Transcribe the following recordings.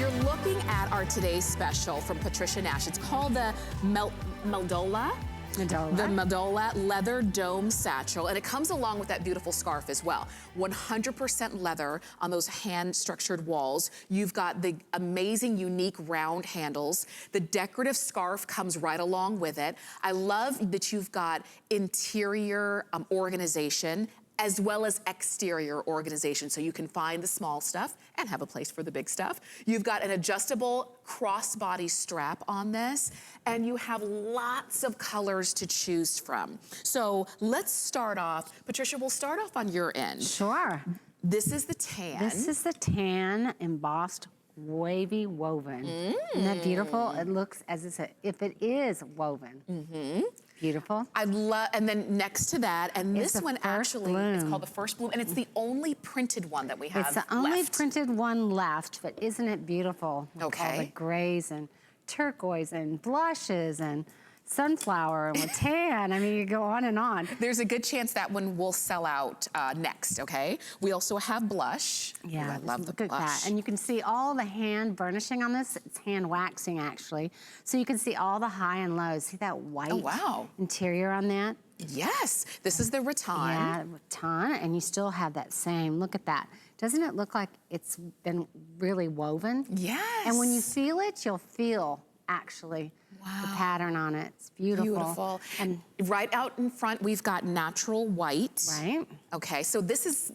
You're looking at our today's special from Patricia Nash. It's called the Meldola. The Meldola leather dome satchel, and it comes along with that beautiful scarf as well. 100% leather on those hand-structured walls. You've got the amazing, unique round handles. The decorative scarf comes right along with it. I love that you've got interior organization as well as exterior organization, so you can find the small stuff and have a place for the big stuff. You've got an adjustable crossbody strap on this, and you have lots of colors to choose from. So let's start off. Patricia, we'll start off on your end. Sure. This is the tan. This is the tan embossed wavy woven. Isn't that beautiful? It looks as if it is woven. Beautiful. I love, and then next to that, and It's this the one first actually bloom. is called the first bloom, and it's the only printed one that we have It's the only left. printed one left, but isn't it beautiful? With all the Okay. grays and turquoise and blushes and sunflower and with tan. I mean, you go on and on. There's a good chance that one will sell out next, okay? We also have blush. Yeah, Ooh, I love the look at blush. that. And you can see all the hand burnishing on this. It's hand waxing, actually. So you can see all the high and lows. See that white interior on that? Yes, this is the rattan. Yeah, rattan, and you still have that same, look at that. Doesn't it look like it's been really woven? Yes. And when you feel it, you'll feel actually the pattern on it. It's beautiful. Beautiful. And right out in front, we've got natural white. right? Okay, so this is,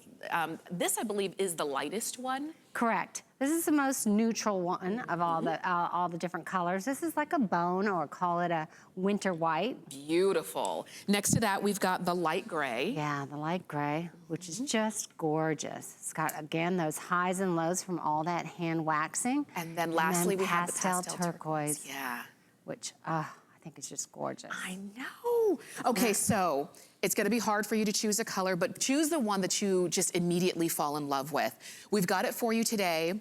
this I believe is the lightest one. Correct. This is the most neutral one of all the different colors. This is like a bone, or call it a winter white. Beautiful. Next to that, we've got the light gray. Yeah, the light gray, which is just gorgeous. It's got, again, those highs and lows from all that hand waxing. And then lastly, we have the pastel turquoise. Yeah. Which, I think is just gorgeous. I know. Okay, so it's gonna be hard for you to choose a color, but choose the one that you just immediately fall in love with. We've got it for you today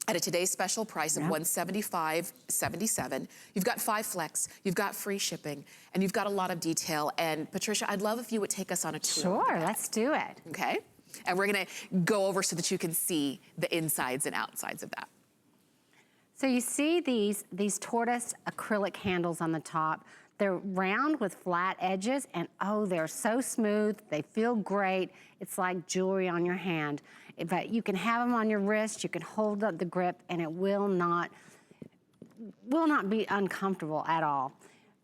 at a today's special price of $175.77. You've got 5 flex, you've got free shipping, and you've got a lot of detail. And Patricia, I'd love if you would take us on a tour. Sure, let's do it. Okay? And we're gonna go over so that you can see the insides and outsides of that. So you see these tortoise acrylic handles on the top. They're round with flat edges, and oh, they're so smooth. They feel great. It's like jewelry on your hand. But you can have them on your wrist. You can hold up the grip, and it will not be uncomfortable at all.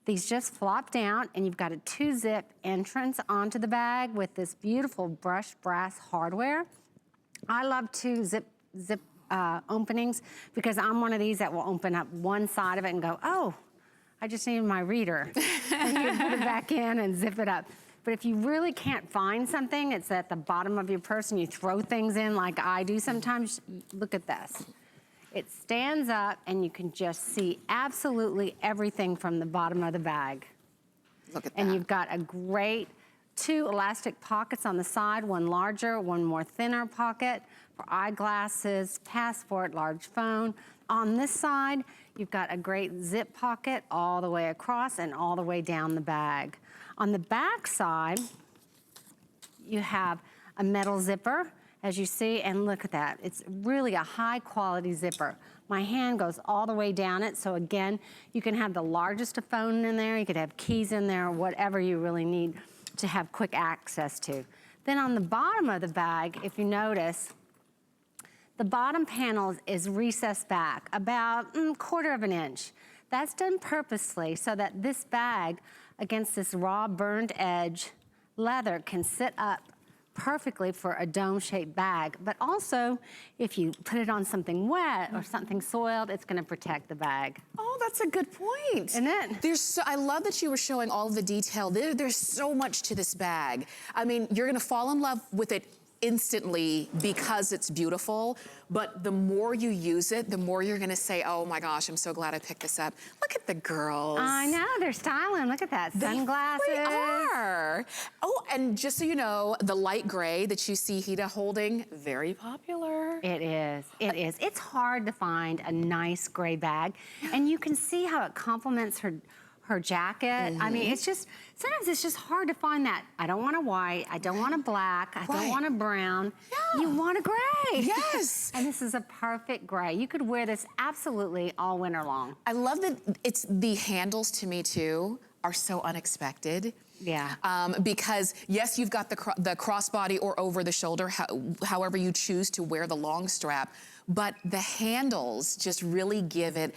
These just flop down, and you've got a 2-zip entrance onto the bag with this beautiful brushed brass hardware. I love 2-zip openings because I'm one of these that will open up one side of it and go, oh, I just need my reader. And you can put it back in and zip it up. But if you really can't find something, it's at the bottom of your purse and you throw things in like I do sometimes, look at this. It stands up and you can just see absolutely everything from the bottom of the bag. Look at that. And you've got a great 2 elastic pockets on the side, one larger, one more thinner pocket for eyeglasses, passport, large phone. On this side, you've got a great zip pocket all the way across and all the way down the bag. On the back side, you have a metal zipper, as you see, and look at that. It's really a high quality zipper. My hand goes all the way down it, so again, you can have the largest phone in there, you could have keys in there, whatever you really need to have quick access to. Then on the bottom of the bag, if you notice, the bottom panel is recessed back about 1/4 of an inch. That's done purposely so that this bag against this raw burned edge leather can sit up perfectly for a dome-shaped bag, but also if you put it on something wet or something soiled, it's gonna protect the bag. Oh, that's a good point. Isn't it? I love that you were showing all of the detail. There's so much to this bag. I mean, you're gonna fall in love with it instantly because it's beautiful, but the more you use it, the more you're gonna say, oh my gosh, I'm so glad I picked this up. Look at the girls. I know, they're styling. Look at that, sunglasses. They are. Oh, and just so you know, the light gray that you see Hida holding, very popular. It is, it is. It's hard to find a nice gray bag, and you can see how it complements her her jacket. I mean, it's just, sometimes it's just hard to find that. I don't want a white, I don't want a black, I don't want a brown. You want a gray. Yes. And this is a perfect gray. You could wear this absolutely all winter long. I love that it's the handles to me too are so unexpected. Yeah. Because yes, you've got the crossbody or over the shoulder, however you choose to wear the long strap, but the handles just really give it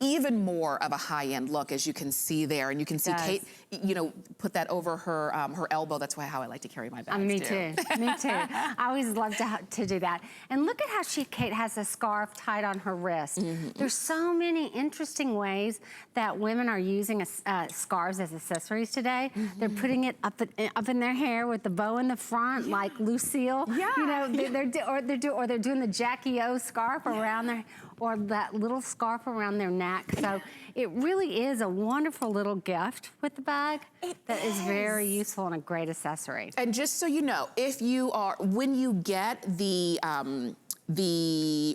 even more of a high-end look, as you can see there. And you can see Kate, you know, put that over her her elbow. That's how I like to carry my bags, me too. Me too. I always love to do that. And look at how Kate has a scarf tied on her wrist. There's so many interesting ways that women are using scarves as accessories today. They're putting it up in their hair with the bow in the front, like Lucille. Yeah. You know, they're doing the Jackie O scarf around their, or that little scarf around their neck. So it really is a wonderful little gift with the bag that is very useful and a great accessory. And just so you know, if you are, when you get the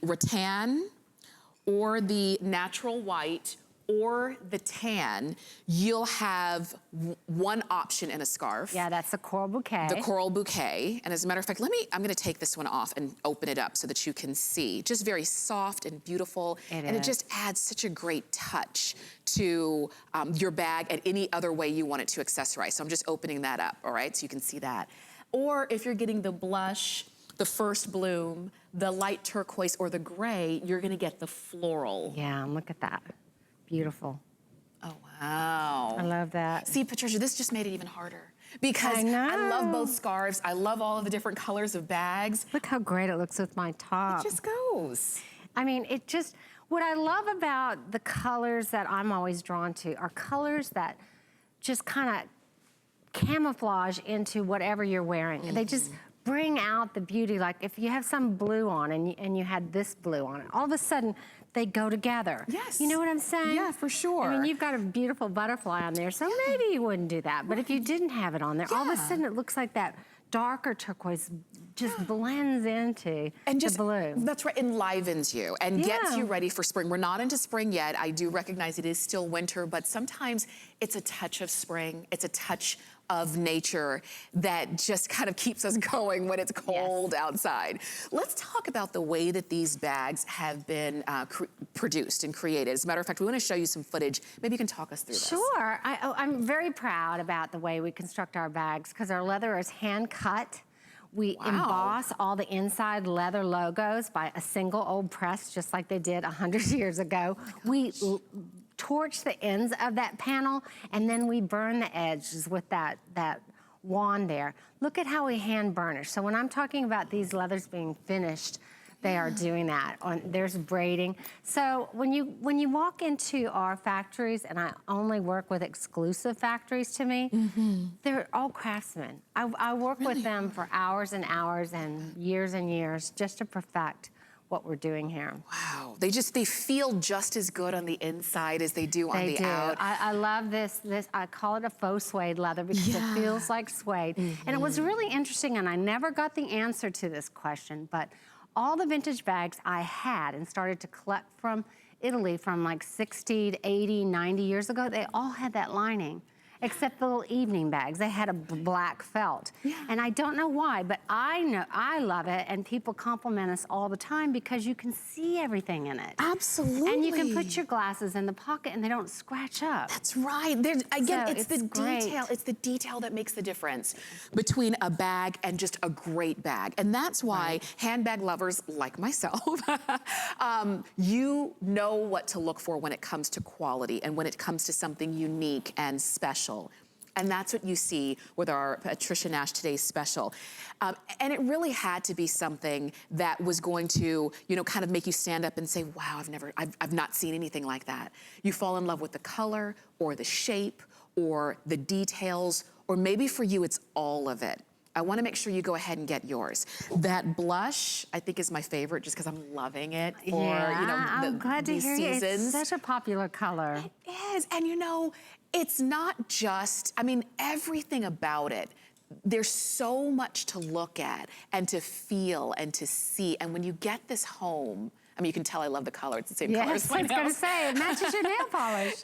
rattan or the natural white or the tan, you'll have one option in a scarf. Yeah, that's the coral bouquet. The coral bouquet. And as a matter of fact, I'm gonna take this one off and open it up so that you can see. Just very soft and beautiful. It just adds such a great touch to your bag and any other way you want it to accessorize. So I'm just opening that up, all right? So you can see that. Or if you're getting the blush, the first bloom, the light turquoise, or the gray, you're gonna get the floral. Yeah, look at that. Beautiful. Oh, wow. I love that. See, Patricia, this just made it even harder. Because I love both scarves. I love all of the different colors of bags. Look how great it looks with my top. It just goes. I mean, it just, what I love about the colors that I'm always drawn to are colors that just kind of camouflage into whatever you're wearing. They just bring out the beauty. Like if you have some blue on and you had this blue on it, all of a sudden they go together. Yes. You know what I'm saying? Yeah, for sure. I mean, you've got a beautiful butterfly on there, so maybe you wouldn't do that. But if you didn't have it on there, all of a sudden it looks like that darker turquoise just blends into the blue. That's right, enlivens you and gets you ready for spring. We're not into spring yet. I do recognize it is still winter, but sometimes it's a touch of spring. It's a touch of nature that just kind of keeps us going when it's cold outside. Let's talk about the way that these bags have been produced and created. As a matter of fact, we want to show you some footage. Maybe you can talk us through this. Sure. I'm very proud about the way we construct our bags because our leather is hand cut. We emboss all the inside leather logos by a single old press, just like they did 100 years ago. We torch the ends of that panel, and then we burn the edges with that wand there. Look at how we hand burnish. So when I'm talking about these leathers being finished, they are doing that. There's braiding. So when you walk into our factories, and I only work with exclusive factories to me, they're all craftsmen. I work with them for hours and hours and years just to perfect what we're doing here. Wow, they feel just as good on the inside as they do on the out. I love this, I call it a faux suede leather because it feels like suede. And it was really interesting, and I never got the answer to this question, but all the vintage bags I had and started to collect from Italy from like 60 to 80, 90 years ago, they all had that lining. Except the little evening bags. They had a black felt. And I don't know why, but I know I love it, and people compliment us all the time because you can see everything in it. Absolutely. And you can put your glasses in the pocket and they don't scratch up. That's right. It's the detail. It's the detail that makes the difference between a bag and just a great bag. And that's why handbag lovers like myself, you know what to look for when it comes to quality and when it comes to something unique and special. And that's what you see with our Patricia Nash Today's Special. And it really had to be something that was going to, you know, kind of make you stand up and say, wow, I've not seen anything like that. You fall in love with the color or the shape or the details, or maybe for you, it's all of it. I want to make sure you go ahead and get yours. That blush, I think, is my favorite just because I'm loving it for, you know, I'm glad to hear seasons. It's such a popular color. It is, and you know, it's not just, I mean, everything about it. There's so much to look at and to feel and to see. And when you get this home, I mean, you can tell I love the color. It's the same color as my nails. Yes, I was gonna say, it matches your nail polish.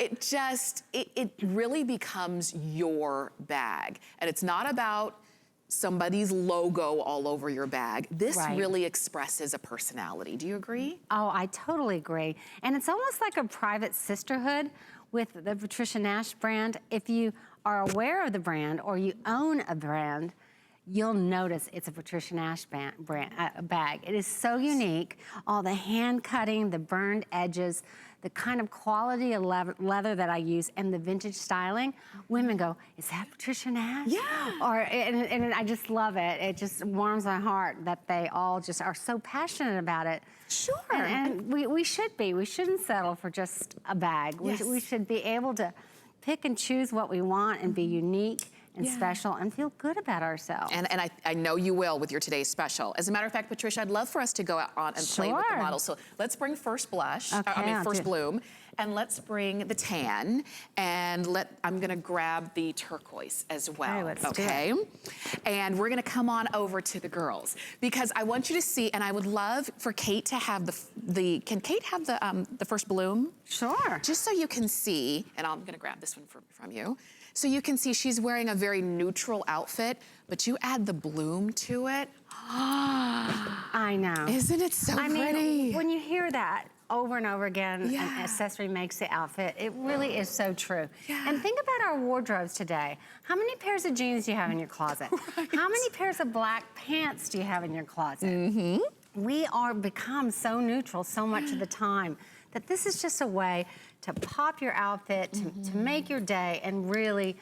It really becomes your bag. And it's not about somebody's logo all over your bag. This really expresses a personality. Do you agree? Oh, I totally agree. And it's almost like a private sisterhood with the Patricia Nash brand. If you are aware of the brand or you own a brand, you'll notice it's a Patricia Nash bag. It is so unique. All the hand cutting, the burned edges, the kind of quality of leather that I use, and the vintage styling. Women go, is that Patricia Nash? Yeah. And I just love it. It just warms my heart that they all just are so passionate about it. Sure. And we should be. We shouldn't settle for just a bag. Yes. We should be able to pick and choose what we want and be unique and special and feel good about ourselves. And I know you will with your today's special. As a matter of fact, Patricia, I'd love for us to go out on and play with the models. So let's bring first blush, first bloom, and let's bring the tan, and I'm gonna grab the turquoise as well, okay? And we're gonna come on over to the girls because I want you to see, and I would love for Kate to have can Kate have the first bloom? Sure. Just so you can see, and I'm gonna grab this one from you. So you can see she's wearing a very neutral outfit, but you add the bloom to it. I know. Isn't it so pretty? I mean, when you hear that over and over again, an accessory makes the outfit, it really is so true. And think about our wardrobes today. How many pairs of jeans do you have in your closet? How many pairs of black pants do you have in your closet? We are become so neutral so much of the time that this is just a way to pop your outfit, to make your day and really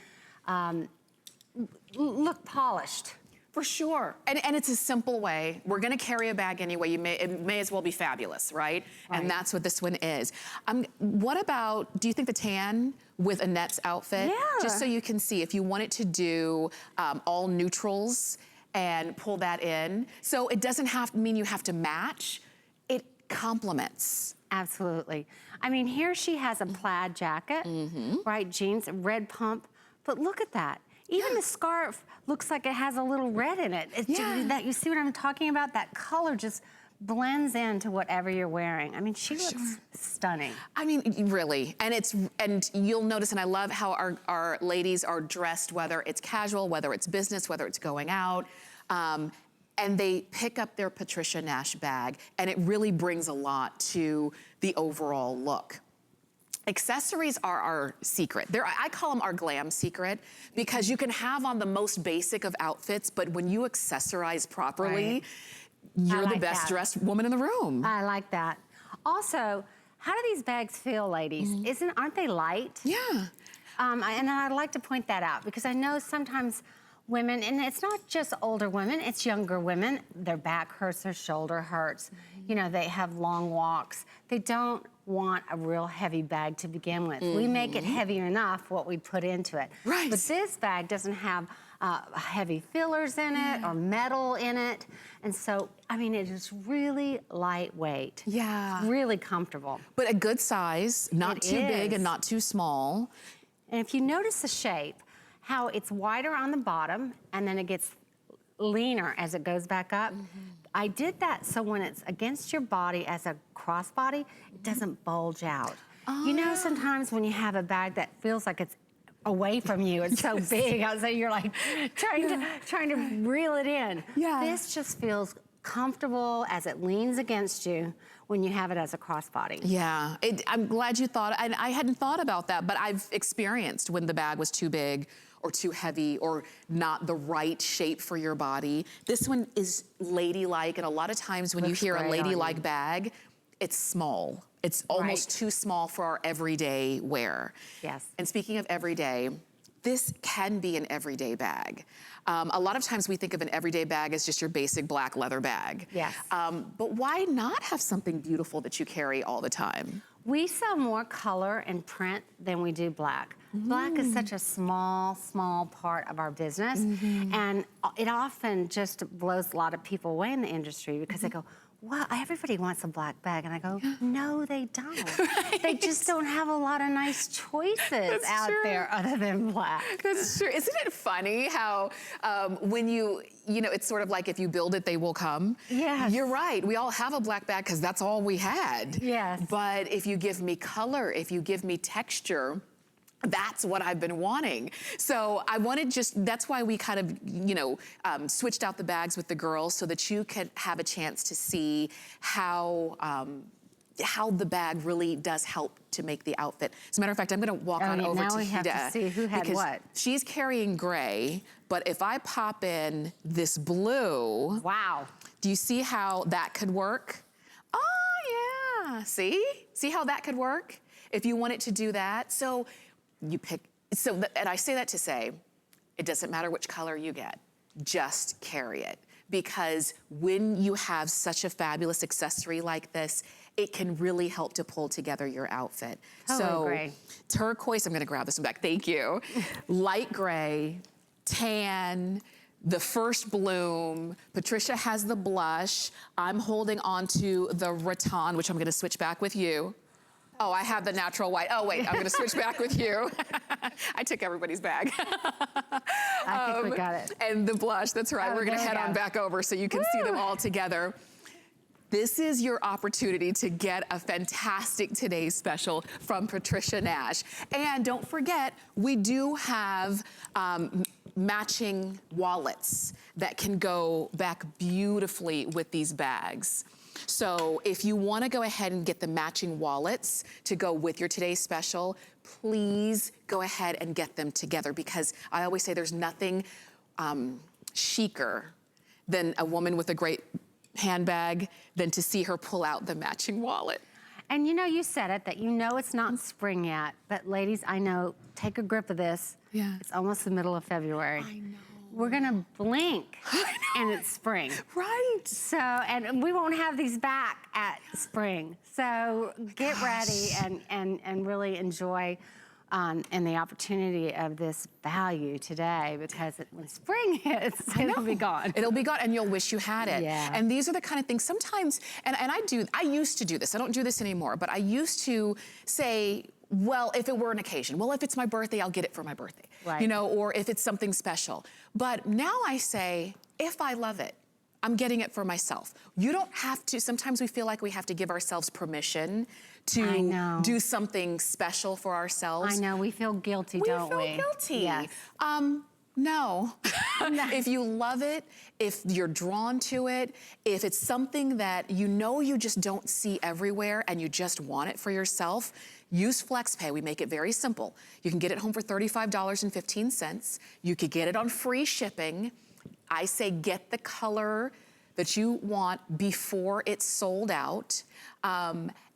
look polished. For sure. And it's a simple way. We're gonna carry a bag anyway. It may as well be fabulous, right? And that's what this one is. What about, do you think the tan with Annette's outfit? Yeah. Just so you can see, if you wanted to do all neutrals and pull that in. So it doesn't mean you have to match. It complements. Absolutely. I mean, here she has a plaid jacket, right? Jeans, red pump. But look at that. Even the scarf looks like it has a little red in it. That, you see what I'm talking about? That color just blends into whatever you're wearing. I mean, she looks stunning. I mean, really. And you'll notice, and I love how our ladies are dressed, whether it's casual, whether it's business, whether it's going out. And they pick up their Patricia Nash bag, and it really brings a lot to the overall look. Accessories are our secret. I call them our glam secret, because you can have on the most basic of outfits, but when you accessorize properly, you're the best dressed woman in the room. I like that. Also, how do these bags feel, ladies? Aren't they light? Yeah. And I'd like to point that out, because I know sometimes women, and it's not just older women, it's younger women, their back hurts, their shoulder hurts. You know, they have long walks. They don't want a real heavy bag to begin with. We make it heavier enough what we put into it. Right. But this bag doesn't have heavy fillers in it or metal in it. And so, I mean, it is really lightweight. Yeah. Really comfortable. But a good size, not too big and not too small. And if you notice the shape, how it's wider on the bottom and then it gets leaner as it goes back up. I did that so when it's against your body as a crossbody, it doesn't bulge out. You know, sometimes when you have a bag that feels like it's away from you, it's so big, so you're like trying to reel it in. This just feels comfortable as it leans against you when you have it as a crossbody. Yeah, I'm glad you thought, and I hadn't thought about that, but I've experienced when the bag was too big or too heavy or not the right shape for your body. This one is ladylike, and a lot of times when you hear a ladylike bag, it's small. It's almost too small for our everyday wear. Yes. And speaking of everyday, this can be an everyday bag. A lot of times we think of an everyday bag as just your basic black leather bag. Yes. But why not have something beautiful that you carry all the time? We sell more color and print than we do black. Black is such a small part of our business. And it often just blows a lot of people away in the industry because they go, well, everybody wants a black bag. And I go, no, they don't. Right. They just don't have a lot of nice choices out there other than black. That's true. Isn't it funny how when you know, it's sort of like if you build it, they will come. Yes. You're right. We all have a black bag because that's all we had. Yes. But if you give me color, if you give me texture, that's what I've been wanting. So I wanted that's why we kind of, you know, switched out the bags with the girls so that you could have a chance to see how the bag really does help to make the outfit. As a matter of fact, I'm gonna walk on over now to we have to see who had what. She's carrying gray, but if I pop in this blue. Wow. Do you see how that could work? Oh yeah, see how that could work? If you wanted to do that, so you pick, and I say that to say, it doesn't matter which color you get, just carry it. Because when you have such a fabulous accessory like this, it can really help to pull together your outfit. Totally agree. Turquoise, I'm gonna grab this one back, thank you. Light gray, tan, the first bloom. Patricia has the blush. I'm holding on to the rattan, which I'm gonna switch back with you. Oh, I have the natural white. Oh, wait, I'm gonna switch back with you. I took everybody's bag. I think we got it. And the blush, that's right. We're gonna head on back over so you can see them all together. This is your opportunity to get a fantastic today's special from Patricia Nash. And don't forget, we do have matching wallets that can go back beautifully with these bags. So if you want to go ahead and get the matching wallets to go with your today's special, please go ahead and get them together, because I always say there's nothing chicer than a woman with a great handbag than to see her pull out the matching wallet. And you know, you said it, that you know it's not spring yet, but ladies, I know, take a grip of this. Yeah. It's almost the middle of February. I know. We're gonna blink and it's spring. Right. So, and we won't have these back at spring. So get ready and really enjoy and the opportunity of this value today, because when spring hits, it'll be gone. It'll be gone, and you'll wish you had it. Yeah. And these are the kind of things sometimes, and I used to do this. I don't do this anymore, but I used to say, well, if it were an occasion, well, if it's my birthday, I'll get it for my birthday. Right. You know, or if it's something special. But now I say, if I love it, I'm getting it for myself. You don't have to, sometimes we feel like we have to give ourselves permission to do something special for ourselves. I know, we feel guilty, don't we? We feel guilty. Yes. No. If you love it, if you're drawn to it, if it's something that you know you just don't see everywhere and you just want it for yourself, use FlexPay. We make it very simple. You can get it home for $35.15. You could get it on free shipping. I say get the color that you want before it's sold out.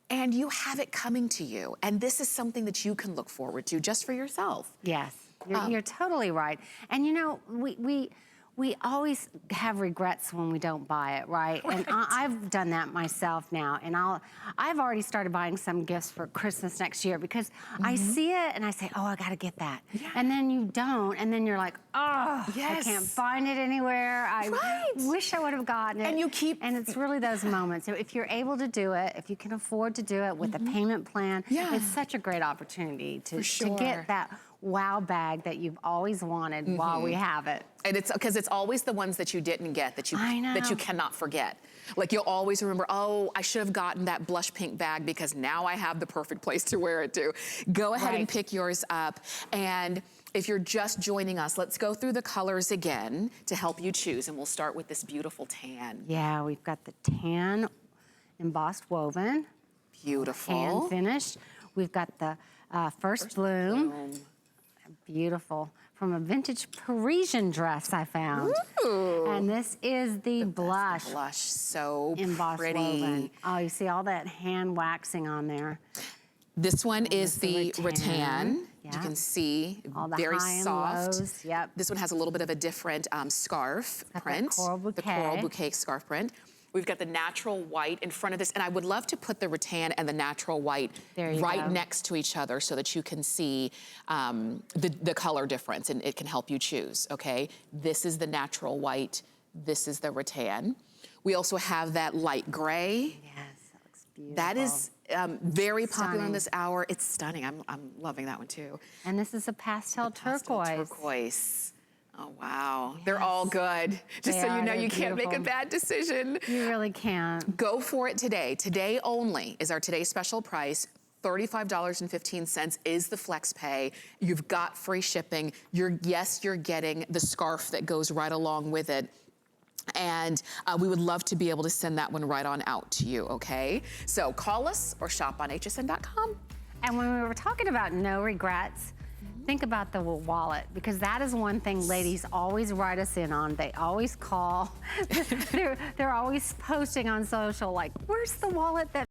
And you have it coming to you. And this is something that you can look forward to just for yourself. Yes, you're totally right. And you know, we always have regrets when we don't buy it, right? And I've done that myself now. And I've already started buying some gifts for Christmas next year, because I see it and I say, oh, I gotta get that. Yeah. And then you don't, and then you're like, oh, I can't find it anywhere. I wish I would have gotten it. And you keep... And it's really those moments. So if you're able to do it, if you can afford to do it with a payment plan, it's such a great opportunity to get that wow bag that you've always wanted while we have it. And it's because it's always the ones that you didn't get that you cannot forget. Like you'll always remember, oh, I should have gotten that blush pink bag because now I have the perfect place to wear it to. Go ahead and pick yours up. And if you're just joining us, let's go through the colors again to help you choose. And we'll start with this beautiful tan. Yeah, we've got the tan embossed woven. Beautiful. Hand finished. We've got the first bloom. Beautiful. From a vintage Parisian dress I found. Ooh. And this is the blush. Blush, so embossed pretty. Woven. Oh, you see all that hand waxing on there. This one is the rattan. Yeah. You can see, all the very high soft. And lows. Yep. This one has a little bit of a different scarf print. Coral bouquet. The coral bouquet scarf print. We've got the natural white in front of this, and I would love to put the rattan and the natural white right next to each other so that you can see the color difference, and it can help you choose, okay? This is the natural white, this is the rattan. We also have that light gray. Yes, that looks beautiful. That is very popular in Stunning. this hour. It's stunning. I'm loving that one too. And this is a pastel turquoise. Turquoise. Oh, wow. They're all good. Just They so you know, are. you can't make a Beautiful. bad decision. You really can't. Go for it today. Today only is our today's special price. $35.15 is the flex pay. You've got free shipping. Yes, you're getting the scarf that goes right along with it. And we would love to be able to send that one right on out to you, okay? So call us or shop on hsn.com. And when we were talking about no regrets, think about the wallet, because that is one thing ladies always write us in on. They always call. They're always posting on social like, where's the wallet that